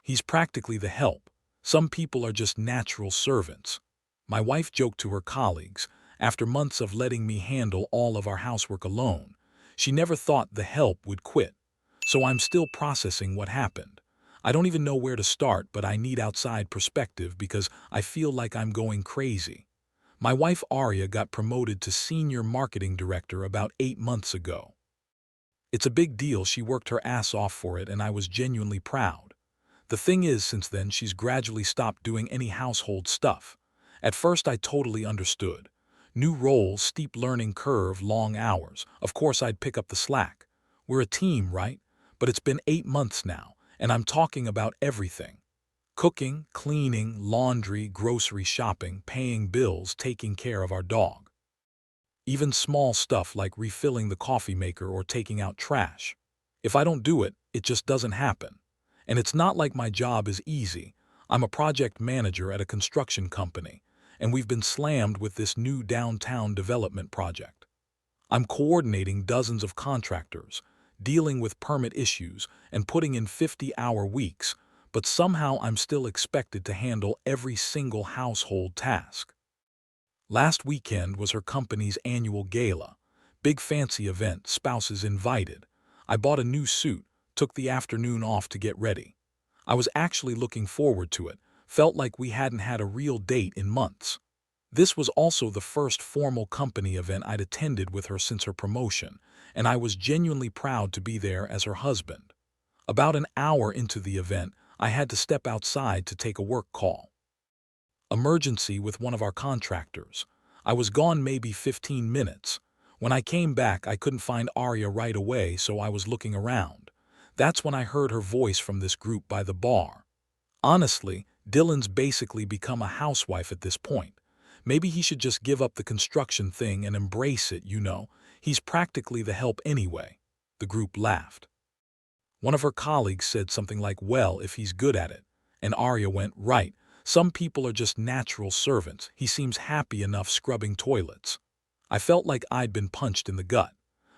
He's practically the help. Some people are just natural servants. My wife joked to her colleagues, after months of letting me handle all of our housework alone. She never thought the help would quit. So I'm still processing what happened. I don't even know where to start, but I need outside perspective because I feel like I'm going crazy. My wife Aria got promoted to Senior Marketing Director about 8 months ago. It's a big deal. She worked her ass off for it, and I was genuinely proud. The thing is, since then, she's gradually stopped doing any household stuff. At first, I totally understood. New roles, steep learning curve, long hours. Of course, I'd pick up the slack. We're a team, right? But it's been 8 months now, and I'm talking about everything. Cooking, cleaning, laundry, grocery shopping, paying bills, taking care of our dog. Even small stuff like refilling the coffee maker or taking out trash. If I don't do it, it just doesn't happen. And it's not like my job is easy. I'm a project manager at a construction company, and we've been slammed with this new downtown development project. I'm coordinating dozens of contractors, dealing with permit issues, and putting in 50-hour weeks, but somehow I'm still expected to handle every single household task. Last weekend was her company's annual gala. Big fancy event, spouses invited. I bought a new suit, took the afternoon off to get ready. I was actually looking forward to it, felt like we hadn't had a real date in months. This was also the first formal company event I'd attended with her since her promotion, and I was genuinely proud to be there as her husband. About an hour into the event, I had to step outside to take a work call. Emergency with one of our contractors. I was gone maybe 15 minutes. When I came back, I couldn't find Aria right away, so I was looking around. That's when I heard her voice from this group by the bar. Honestly, Dylan's basically become a housewife at this point. Maybe he should just give up the construction thing and embrace it, you know. He's practically the help anyway. The group laughed. One of her colleagues said something like, well, if he's good at it. And Aria went, right. Some people are just natural servants. He seems happy enough scrubbing toilets. I felt like I'd been punched in the gut.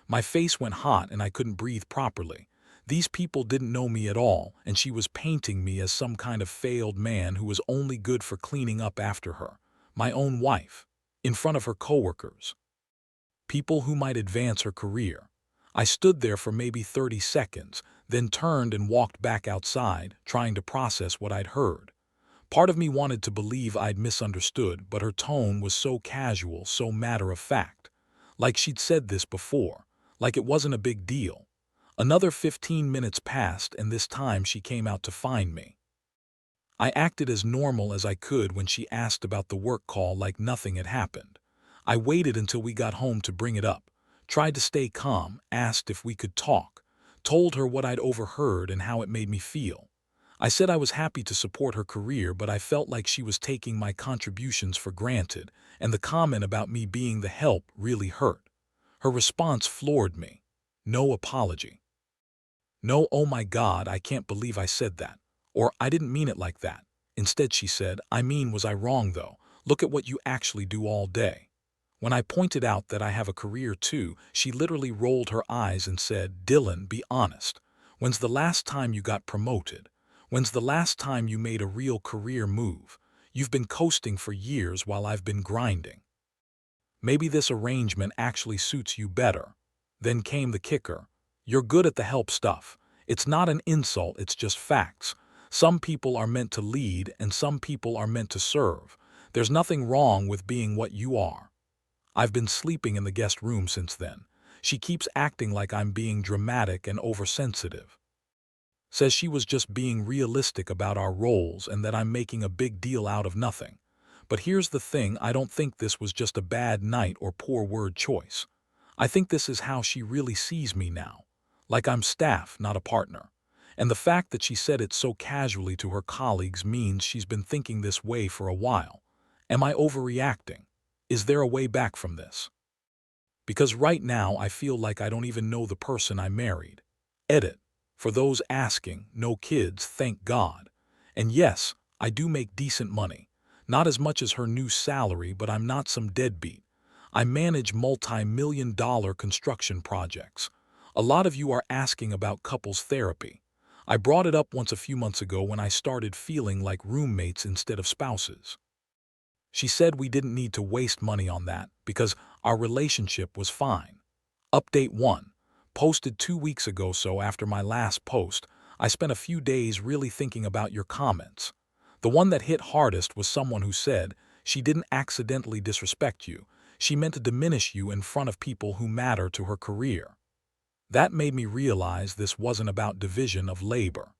My face went hot and I couldn't breathe properly. These people didn't know me at all, and she was painting me as some kind of failed man who was only good for cleaning up after her, my own wife, in front of her coworkers. People who might advance her career. I stood there for maybe 30 seconds, then turned and walked back outside, trying to process what I'd heard. Part of me wanted to believe I'd misunderstood, but her tone was so casual, so matter-of-fact. Like she'd said this before, like it wasn't a big deal. Another 15 minutes passed, and this time she came out to find me. I acted as normal as I could when she asked about the work call like nothing had happened. I waited until we got home to bring it up, tried to stay calm, asked if we could talk, told her what I'd overheard and how it made me feel. I said I was happy to support her career, but I felt like she was taking my contributions for granted, and the comment about me being the help really hurt. Her response floored me. No apology. No, oh my God, I can't believe I said that. Or, I didn't mean it like that. Instead, she said, I mean, was I wrong though? Look at what you actually do all day. When I pointed out that I have a career too, she literally rolled her eyes and said, Dylan, be honest. When's the last time you got promoted? When's the last time you made a real career move? You've been coasting for years while I've been grinding. Maybe this arrangement actually suits you better. Then came the kicker. You're good at the help stuff. It's not an insult, it's just facts. Some people are meant to lead and some people are meant to serve. There's nothing wrong with being what you are. I've been sleeping in the guest room since then. She keeps acting like I'm being dramatic and oversensitive. Says she was just being realistic about our roles and that I'm making a big deal out of nothing. But here's the thing, I don't think this was just a bad night or poor word choice. I think this is how she really sees me now. Like I'm staff, not a partner. And the fact that she said it so casually to her colleagues means she's been thinking this way for a while. Am I overreacting? Is there a way back from this? Because right now I feel like I don't even know the person I married. Edit. For those asking, no kids, thank God. And yes, I do make decent money. Not as much as her new salary, but I'm not some deadbeat. I manage multi-million-dollar construction projects. A lot of you are asking about couples therapy. I brought it up once a few months ago when I started feeling like roommates instead of spouses. She said we didn't need to waste money on that because our relationship was fine. Update 1. Posted 2 weeks ago, so after my last post, I spent a few days really thinking about your comments. The one that hit hardest was someone who said she didn't accidentally disrespect you. She meant to diminish you in front of people who matter to her career. That made me realize this wasn't about division of labor.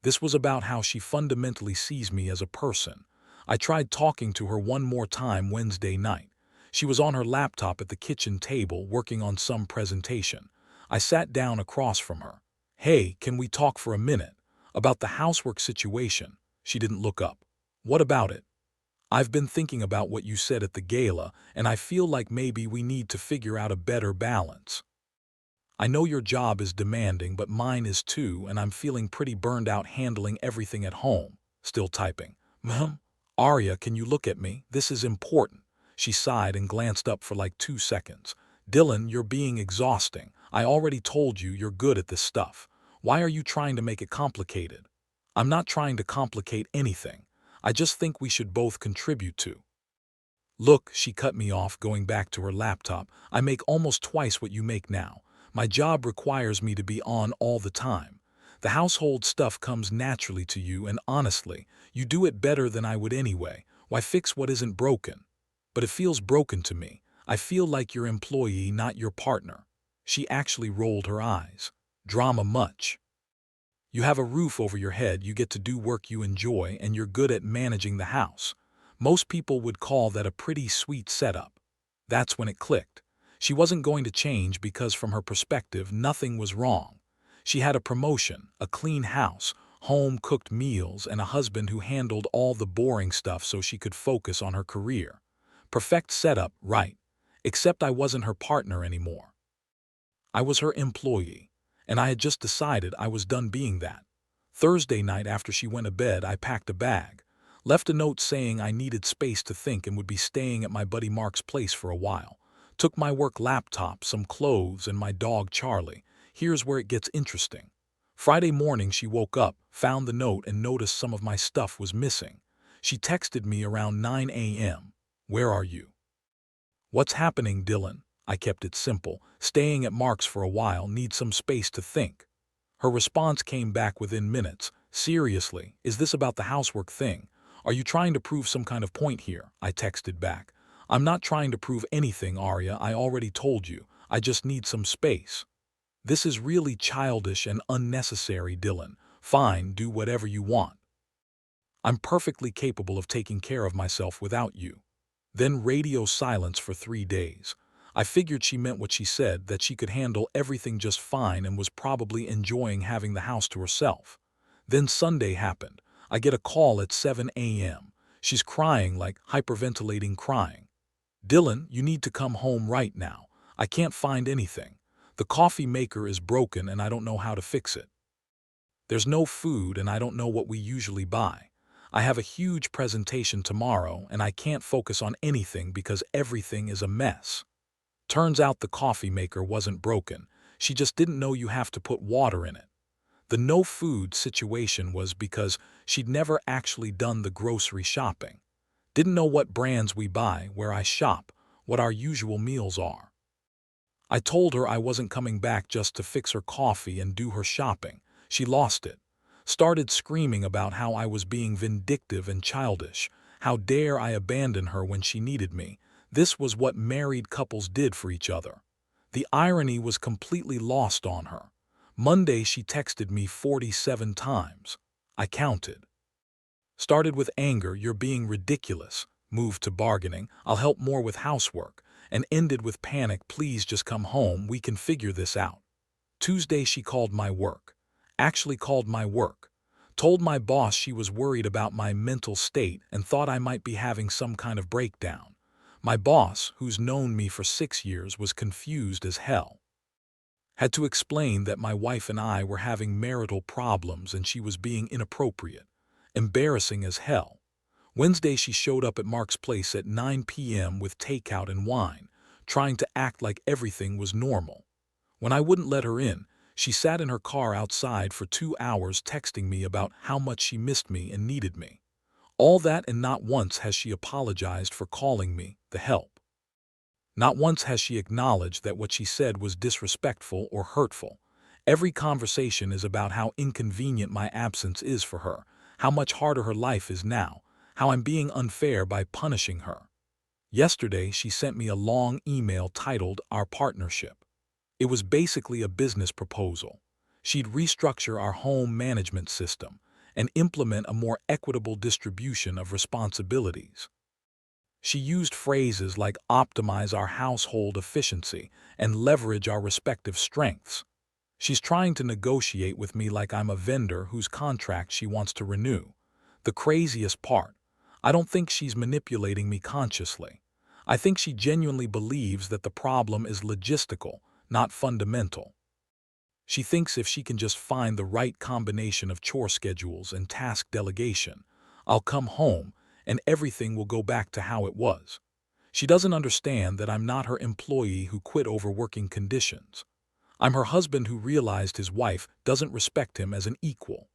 This was about how she fundamentally sees me as a person. I tried talking to her one more time Wednesday night. She was on her laptop at the kitchen table working on some presentation. I sat down across from her. "Hey, can we talk for a minute? About the housework situation." She didn't look up. "What about it?" "I've been thinking about what you said at the gala, and I feel like maybe we need to figure out a better balance. I know your job is demanding, but mine is too, and I'm feeling pretty burned out handling everything at home." Still typing. "Arya, can you look at me? This is important." She sighed and glanced up for like 2 seconds. "Dylan, you're being exhausting. I already told you you're good at this stuff. Why are you trying to make it complicated?" "I'm not trying to complicate anything. I just think we should both contribute to." "Look," she cut me off, going back to her laptop. "I make almost twice what you make now. My job requires me to be on all the time. The household stuff comes naturally to you, and honestly, you do it better than I would anyway. Why fix what isn't broken?" "But it feels broken to me. I feel like your employee, not your partner." She actually rolled her eyes. "Drama much? You have a roof over your head, you get to do work you enjoy, and you're good at managing the house. Most people would call that a pretty sweet setup." That's when it clicked. She wasn't going to change because from her perspective, nothing was wrong. She had a promotion, a clean house, home-cooked meals, and a husband who handled all the boring stuff so she could focus on her career. Perfect setup, right? Except I wasn't her partner anymore. I was her employee, and I had just decided I was done being that. Thursday night after she went to bed, I packed a bag, left a note saying I needed space to think and would be staying at my buddy Mark's place for a while. Took my work laptop, some clothes, and my dog Charlie. Here's where it gets interesting. Friday morning she woke up, found the note, and noticed some of my stuff was missing. She texted me around 9 a.m. "Where are you?" "What's happening, Dylan?" I kept it simple. "Staying at Mark's for a while, need some space to think." Her response came back within minutes. "Seriously, is this about the housework thing? Are you trying to prove some kind of point here?" I texted back. "I'm not trying to prove anything, Arya. I already told you. I just need some space." "This is really childish and unnecessary, Dylan. Fine, do whatever you want. I'm perfectly capable of taking care of myself without you." Then radio silence for 3 days. I figured she meant what she said, that she could handle everything just fine and was probably enjoying having the house to herself. Then Sunday happened. I get a call at 7 a.m. She's crying, like hyperventilating crying. "Dylan, you need to come home right now. I can't find anything. The coffee maker is broken and I don't know how to fix it. There's no food and I don't know what we usually buy. I have a huge presentation tomorrow and I can't focus on anything because everything is a mess." Turns out the coffee maker wasn't broken. She just didn't know you have to put water in it. The no food situation was because she'd never actually done the grocery shopping. Didn't know what brands we buy, where I shop, what our usual meals are. I told her I wasn't coming back just to fix her coffee and do her shopping. She lost it. Started screaming about how I was being vindictive and childish. How dare I abandon her when she needed me. This was what married couples did for each other. The irony was completely lost on her. Monday she texted me 47 times. I counted. Started with anger, "You're being ridiculous." Moved to bargaining, "I'll help more with housework." And ended with panic, "Please just come home, we can figure this out." Tuesday she called my work. Actually called my work. Told my boss she was worried about my mental state and thought I might be having some kind of breakdown. My boss, who's known me for 6 years, was confused as hell. Had to explain that my wife and I were having marital problems and she was being inappropriate. Embarrassing as hell. Wednesday she showed up at Mark's place at 9 p.m. with takeout and wine, trying to act like everything was normal. When I wouldn't let her in, She sat in her car outside for 2 hours texting me about how much she missed me and needed me. All that, and not once has she apologized for calling me the help. Not once has she acknowledged that what she said was disrespectful or hurtful. Every conversation is about how inconvenient my absence is for her, how much harder her life is now, how I'm being unfair by punishing her. Yesterday, she sent me a long email titled Our Partnership. It was basically a business proposal. She'd restructure our home management system and implement a more equitable distribution of responsibilities. She used phrases like optimize our household efficiency and leverage our respective strengths. She's trying to negotiate with me like I'm a vendor whose contract she wants to renew. The craziest part, I don't think she's manipulating me consciously. I think she genuinely believes that the problem is logistical, not fundamental. She thinks if she can just find the right combination of chore schedules and task delegation, I'll come home and everything will go back to how it was. She doesn't understand that I'm not her employee who quit over working conditions. I'm her husband who realized his wife doesn't respect him as an equal.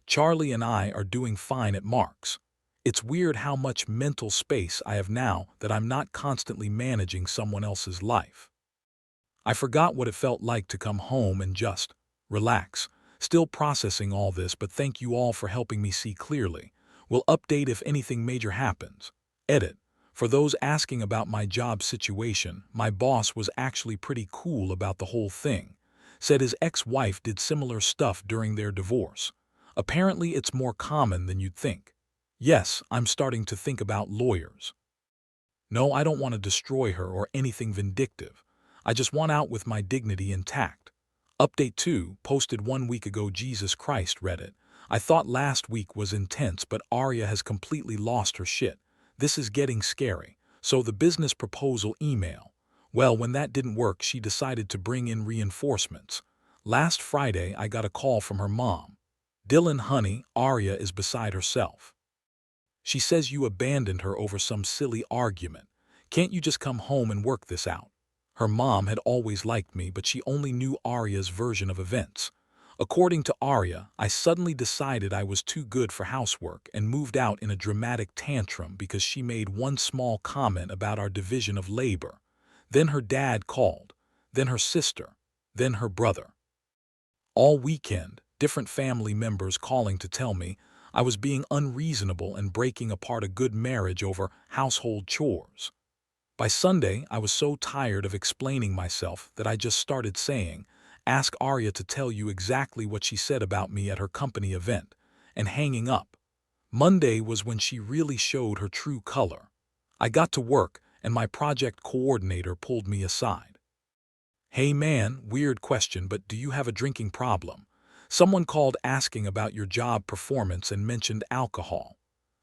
Charlie and I are doing fine at Mark's. It's weird how much mental space I have now that I'm not constantly managing someone else's life. I forgot what it felt like to come home and just relax. Still processing all this, but thank you all for helping me see clearly. We'll update if anything major happens. Edit. For those asking about my job situation, my boss was actually pretty cool about the whole thing. Said his ex-wife did similar stuff during their divorce. Apparently it's more common than you'd think. Yes, I'm starting to think about lawyers. No, I don't want to destroy her or anything vindictive. I just want out with my dignity intact. Update 2, posted 1 week ago. Jesus Christ, Reddit. I thought last week was intense, but Arya has completely lost her shit. This is getting scary. So the business proposal email. Well, when that didn't work, she decided to bring in reinforcements. Last Friday, I got a call from her mom. Dylan, honey, Arya is beside herself. She says you abandoned her over some silly argument. Can't you just come home and work this out? Her mom had always liked me, but she only knew Arya's version of events. According to Arya, I suddenly decided I was too good for housework and moved out in a dramatic tantrum because she made one small comment about our division of labor. Then her dad called, then her sister, then her brother. All weekend, different family members calling to tell me I was being unreasonable and breaking apart a good marriage over household chores. By Sunday, I was so tired of explaining myself that I just started saying, ask Arya to tell you exactly what she said about me at her company event, and hanging up. Monday was when she really showed her true color. I got to work, and my project coordinator pulled me aside. Hey man, weird question, but do you have a drinking problem? Someone called asking about your job performance and mentioned alcohol.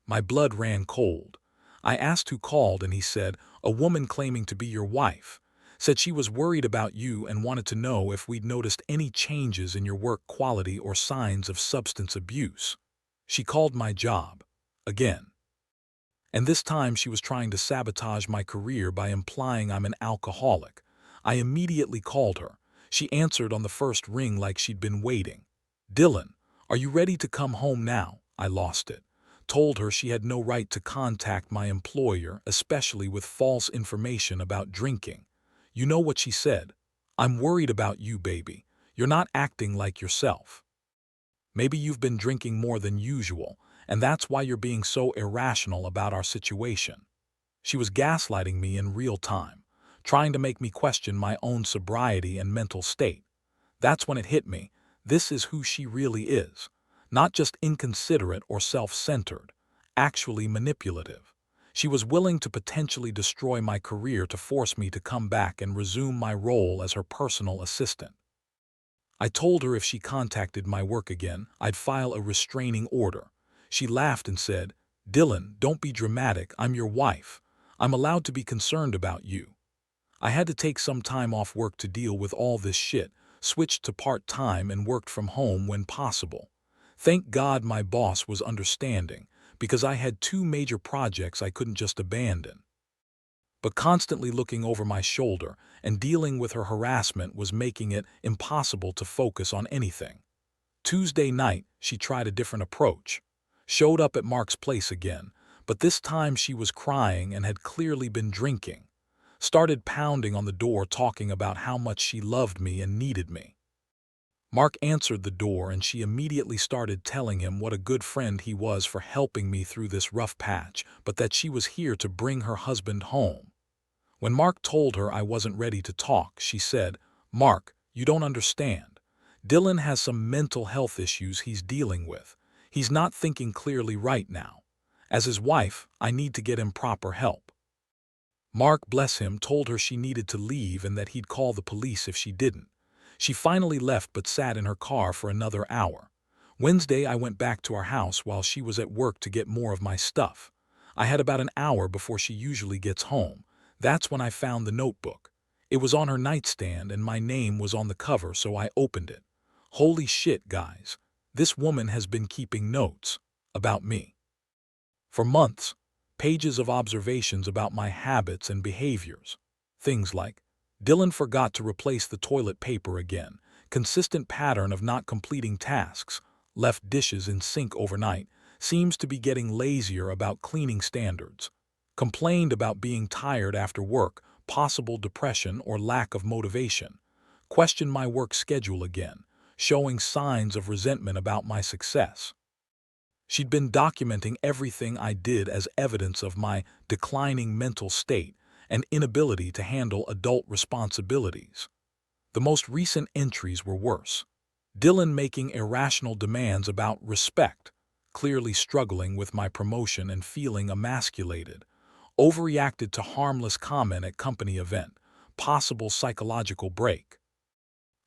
My blood ran cold. I asked who called and he said, a woman claiming to be your wife. Said she was worried about you and wanted to know if we'd noticed any changes in your work quality or signs of substance abuse. She called my job. Again. And this time she was trying to sabotage my career by implying I'm an alcoholic. I immediately called her. She answered on the first ring like she'd been waiting. Dylan, are you ready to come home now? I lost it. Told her she had no right to contact my employer, especially with false information about drinking. You know what she said? I'm worried about you, baby. You're not acting like yourself. Maybe you've been drinking more than usual, and that's why you're being so irrational about our situation. She was gaslighting me in real time, trying to make me question my own sobriety and mental state. That's when it hit me. This is who she really is. Not just inconsiderate or self-centered, actually manipulative. She was willing to potentially destroy my career to force me to come back and resume my role as her personal assistant. I told her if she contacted my work again, I'd file a restraining order. She laughed and said, Dylan, don't be dramatic, I'm your wife. I'm allowed to be concerned about you. I had to take some time off work to deal with all this shit, switched to part-time and worked from home when possible. Thank God my boss was understanding, because I had 2 major projects I couldn't just abandon. but constantly looking over my shoulder and dealing with her harassment was making it impossible to focus on anything. Tuesday night, she tried a different approach. Showed up at Mark's place again, but this time she was crying and had clearly been drinking. Started pounding on the door talking about how much she loved me and needed me. Mark answered the door and she immediately started telling him what a good friend he was for helping me through this rough patch, but that she was here to bring her husband home. When Mark told her I wasn't ready to talk, she said, "Mark, you don't understand. Dylan has some mental health issues he's dealing with. He's not thinking clearly right now. As his wife, I need to get him proper help." Mark, bless him, told her she needed to leave and that he'd call the police if she didn't. She finally left but sat in her car for another hour. Wednesday, I went back to our house while she was at work to get more of my stuff. I had about an hour before she usually gets home. That's when I found the notebook. It was on her nightstand and my name was on the cover, so I opened it. Holy shit, guys. This woman has been keeping notes about me. For months, pages of observations about my habits and behaviors. Things like, Dylan forgot to replace the toilet paper again, consistent pattern of not completing tasks, left dishes in sink overnight, seems to be getting lazier about cleaning standards, complained about being tired after work, possible depression or lack of motivation, questioned my work schedule again, showing signs of resentment about my success. She'd been documenting everything I did as evidence of my declining mental state and inability to handle adult responsibilities. The most recent entries were worse. Dylan making irrational demands about respect, clearly struggling with my promotion and feeling emasculated, overreacted to harmless comment at company event, possible psychological break.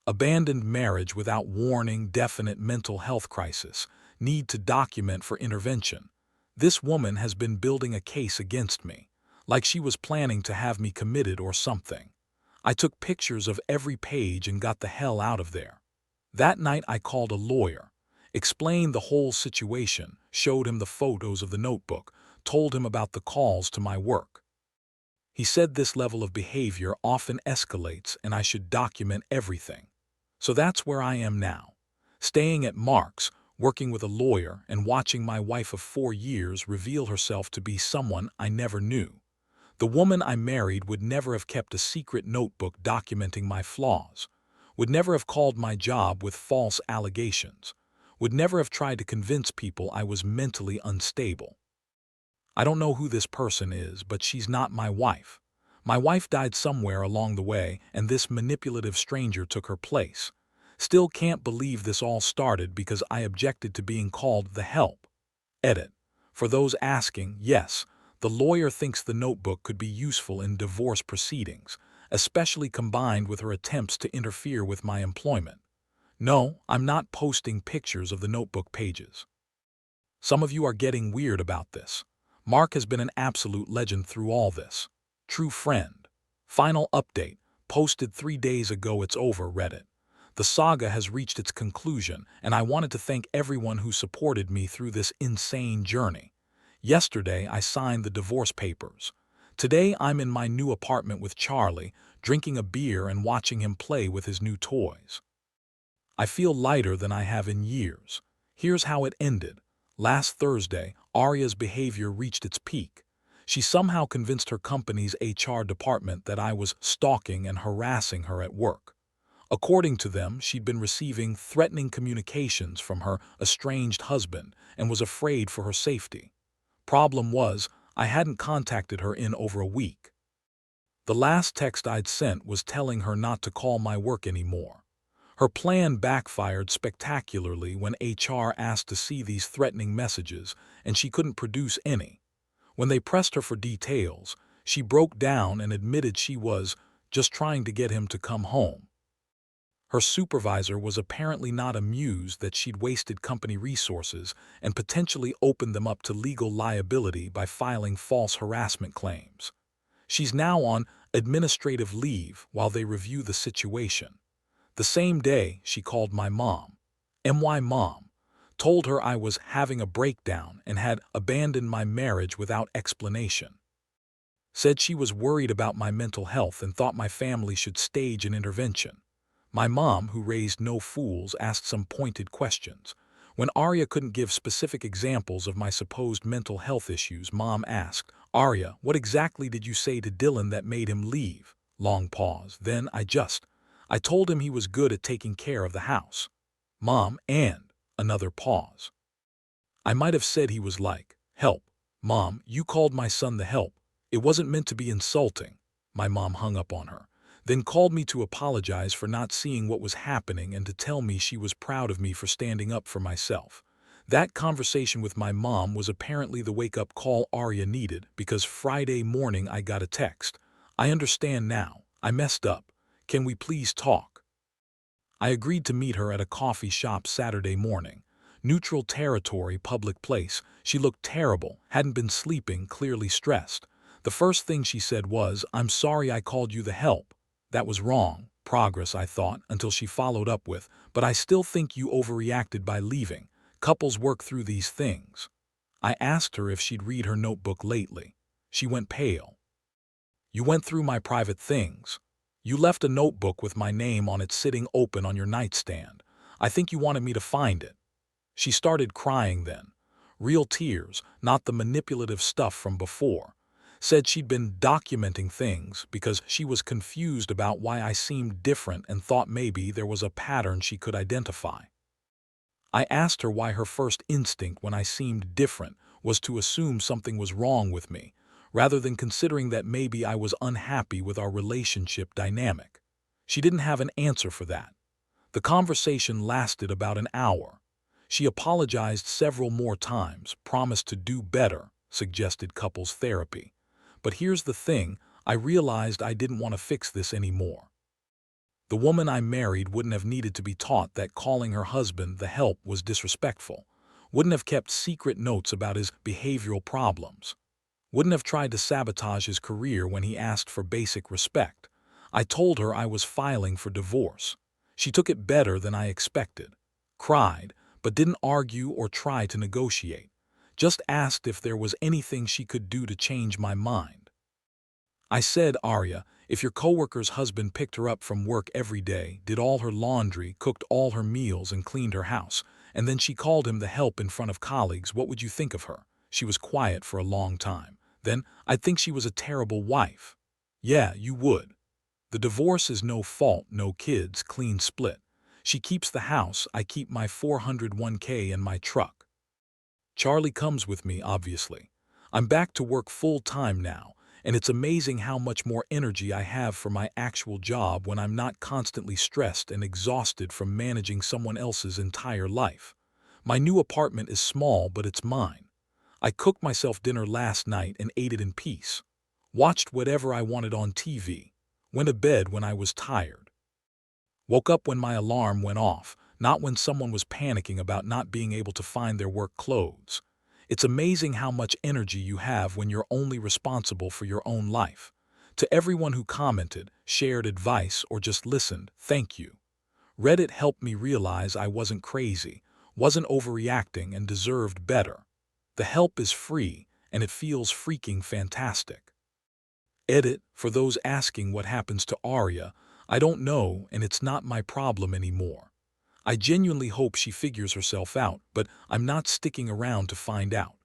Abandoned marriage without warning, definite mental health crisis, need to document for intervention. This woman has been building a case against me, like she was planning to have me committed or something. I took pictures of every page and got the hell out of there. That night I called a lawyer, explained the whole situation, showed him the photos of the notebook, told him about the calls to my work. He said this level of behavior often escalates and I should document everything. So that's where I am now, staying at Mark's, working with a lawyer and watching my wife of 4 years reveal herself to be someone I never knew. The woman I married would never have kept a secret notebook documenting my flaws, would never have called my job with false allegations, would never have tried to convince people I was mentally unstable. I don't know who this person is, but she's not my wife. My wife died somewhere along the way, and this manipulative stranger took her place. Still can't believe this all started because I objected to being called the help. Edit. For those asking, yes, the lawyer thinks the notebook could be useful in divorce proceedings, especially combined with her attempts to interfere with my employment. No, I'm not posting pictures of the notebook pages. Some of you are getting weird about this. Mark has been an absolute legend through all this. True friend. Final update, posted 3 days ago. It's over, Reddit. The saga has reached its conclusion, and I wanted to thank everyone who supported me through this insane journey. Yesterday, I signed the divorce papers. Today, I'm in my new apartment with Charlie, drinking a beer and watching him play with his new toys. I feel lighter than I have in years. Here's how it ended. Last Thursday, Aria's behavior reached its peak. She somehow convinced her company's HR department that I was stalking and harassing her at work. According to them, she'd been receiving threatening communications from her estranged husband and was afraid for her safety. Problem was, I hadn't contacted her in over a week. The last text I'd sent was telling her not to call my work anymore. Her plan backfired spectacularly when HR asked to see these threatening messages, and she couldn't produce any. When they pressed her for details, she broke down and admitted she was just trying to get him to come home. Her supervisor was apparently not amused that she'd wasted company resources and potentially opened them up to legal liability by filing false harassment claims. She's now on administrative leave while they review the situation. The same day, she called my mom. My mom told her I was having a breakdown and had abandoned my marriage without explanation. Said she was worried about my mental health and thought my family should stage an intervention. My mom, who raised no fools, asked some pointed questions. When Arya couldn't give specific examples of my supposed mental health issues, Mom asked, "Arya, what exactly did you say to Dylan that made him leave?" Long pause. Then I told him he was good at taking care of the house. Mom, and another pause. I might have said he was like, "Help." Mom, you called my son the help. It wasn't meant to be insulting. My mom hung up on her, then called me to apologize for not seeing what was happening and to tell me she was proud of me for standing up for myself. That conversation with my mom was apparently the wake-up call Arya needed, because Friday morning I got a text. "I understand now. I messed up. Can we please talk?" I agreed to meet her at a coffee shop Saturday morning. Neutral territory, public place. She looked terrible, hadn't been sleeping, clearly stressed. The first thing she said was, "I'm sorry I called you the help." That was wrong. Progress, I thought, until she followed up with, "But I still think you overreacted by leaving. Couples work through these things." I asked her if she'd read her notebook lately. She went pale. "You went through my private things. You left a notebook with my name on it sitting open on your nightstand. I think you wanted me to find it." She started crying then. Real tears, not the manipulative stuff from before. Said she'd been documenting things because she was confused about why I seemed different and thought maybe there was a pattern she could identify. I asked her why her first instinct when I seemed different was to assume something was wrong with me, rather than considering that maybe I was unhappy with our relationship dynamic. She didn't have an answer for that. The conversation lasted about an hour. She apologized several more times, promised to do better, suggested couples therapy. But here's the thing, I realized I didn't want to fix this anymore. The woman I married wouldn't have needed to be taught that calling her husband the help was disrespectful, wouldn't have kept secret notes about his behavioral problems, wouldn't have tried to sabotage his career when he asked for basic respect. I told her I was filing for divorce. She took it better than I expected. Cried, but didn't argue or try to negotiate. Just asked if there was anything she could do to change my mind. I said, "Arya, if your coworker's husband picked her up from work every day, did all her laundry, cooked all her meals, and cleaned her house, and then she called him the help in front of colleagues, what would you think of her?" She was quiet for a long time. "Then I'd think she was a terrible wife." "Yeah, you would. The divorce is no fault, no kids, clean split. She keeps the house, I keep my 401k and my truck. Charlie comes with me, obviously. I'm back to work full-time now, and it's amazing how much more energy I have for my actual job when I'm not constantly stressed and exhausted from managing someone else's entire life. My new apartment is small, but it's mine. I cooked myself dinner last night and ate it in peace. Watched whatever I wanted on TV. Went to bed when I was tired. Woke up when my alarm went off, not when someone was panicking about not being able to find their work clothes. It's amazing how much energy you have when you're only responsible for your own life. To everyone who commented, shared advice, or just listened, thank you. Reddit helped me realize I wasn't crazy, wasn't overreacting, and deserved better. The help is free, and it feels freaking fantastic. Edit, for those asking what happens to Arya, I don't know, and it's not my problem anymore. I genuinely hope she figures herself out, but I'm not sticking around to find out.